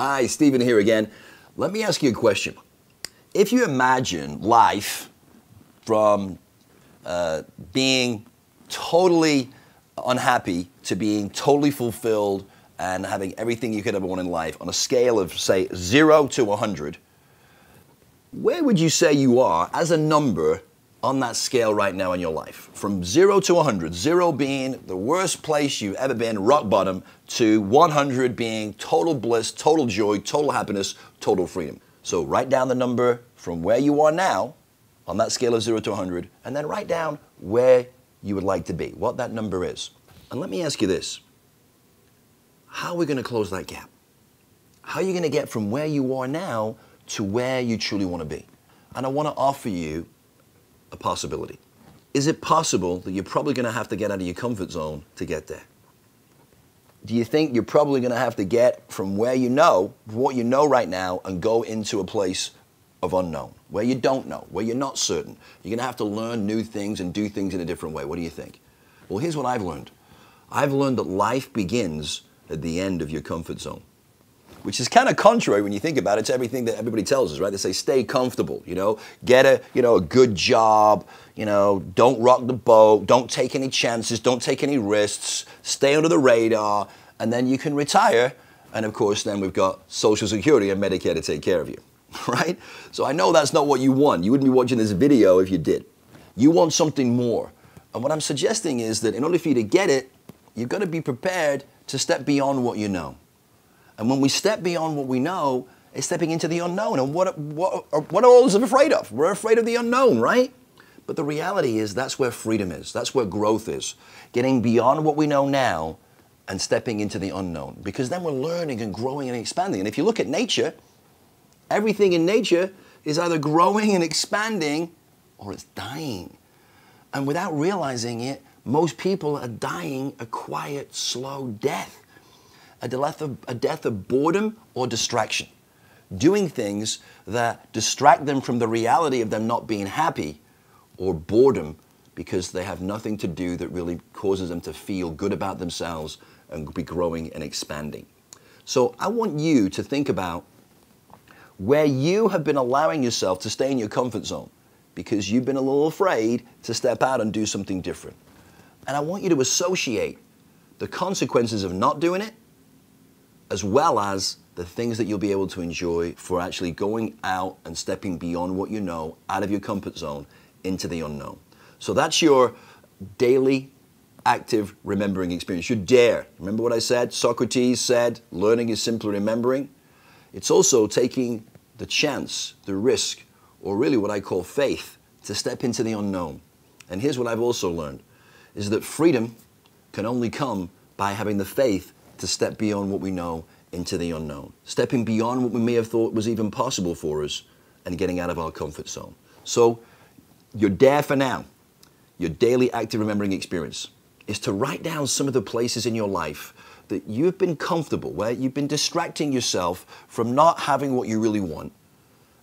Hi, Stephen here again. Let me ask you a question. If you imagine life from being totally unhappy to being totally fulfilled and having everything you could ever want in life on a scale of, say, 0 to 100, where would you say you are as a number on that scale right now in your life? From 0 to 100, 0 being the worst place you've ever been, rock bottom, to 100 being total bliss, total joy, total happiness, total freedom. So write down the number from where you are now on that scale of 0 to 100, and then write down where you would like to be, what that number is. And let me ask you this. How are we going to close that gap? How are you going to get from where you are now to where you truly want to be? And I want to offer you a possibility. Is it possible that you're probably going to have to get out of your comfort zone to get there? Do you think you're probably going to have to get from where you know, what you know right now, and go into a place of unknown, where you don't know, where you're not certain? You're going to have to learn new things and do things in a different way. What do you think? Well, here's what I've learned. I've learned that life begins at the end of your comfort zone, which is kind of contrary when you think about it to everything that everybody tells us, right? They say, stay comfortable, get a good job, don't rock the boat, don't take any chances, don't take any risks, stay under the radar, and then you can retire. And of course, then we've got Social Security and Medicare to take care of you, right? So I know that's not what you want. You wouldn't be watching this video if you did. You want something more. And what I'm suggesting is that in order for you to get it, you've got to be prepared to step beyond what you know. And when we step beyond what we know, it's stepping into the unknown. And what are all of us afraid of? We're afraid of the unknown, right? But the reality is that's where freedom is. That's where growth is. Getting beyond what we know now and stepping into the unknown. Because then we're learning and growing and expanding. And if you look at nature, everything in nature is either growing and expanding or it's dying. And without realizing it, most people are dying a quiet, slow death. A death of boredom or distraction. Doing things that distract them from the reality of them not being happy, or boredom because they have nothing to do that really causes them to feel good about themselves and be growing and expanding. So I want you to think about where you have been allowing yourself to stay in your comfort zone because you've been a little afraid to step out and do something different. And I want you to associate the consequences of not doing it as well as the things that you'll be able to enjoy for actually going out and stepping beyond what you know, out of your comfort zone, into the unknown. So that's your daily active remembering experience. You dare. Remember what I said? Socrates said, learning is simply remembering. It's also taking the chance, the risk, or really what I call faith, to step into the unknown. And here's what I've also learned, is that freedom can only come by having the faith to step beyond what we know into the unknown. Stepping beyond what we may have thought was even possible for us and getting out of our comfort zone. So your dare for now, your daily active remembering experience, is to write down some of the places in your life that you've been comfortable, where you've been distracting yourself from not having what you really want,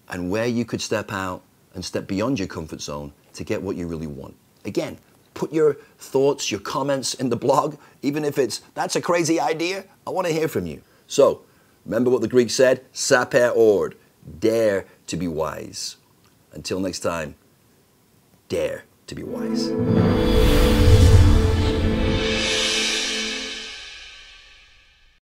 and where you could step out and step beyond your comfort zone to get what you really want. Again, put your thoughts, your comments in the blog, even if it's, that's a crazy idea, I want to hear from you. So, remember what the Greeks said, saper ord, dare to be wise. Until next time, dare to be wise.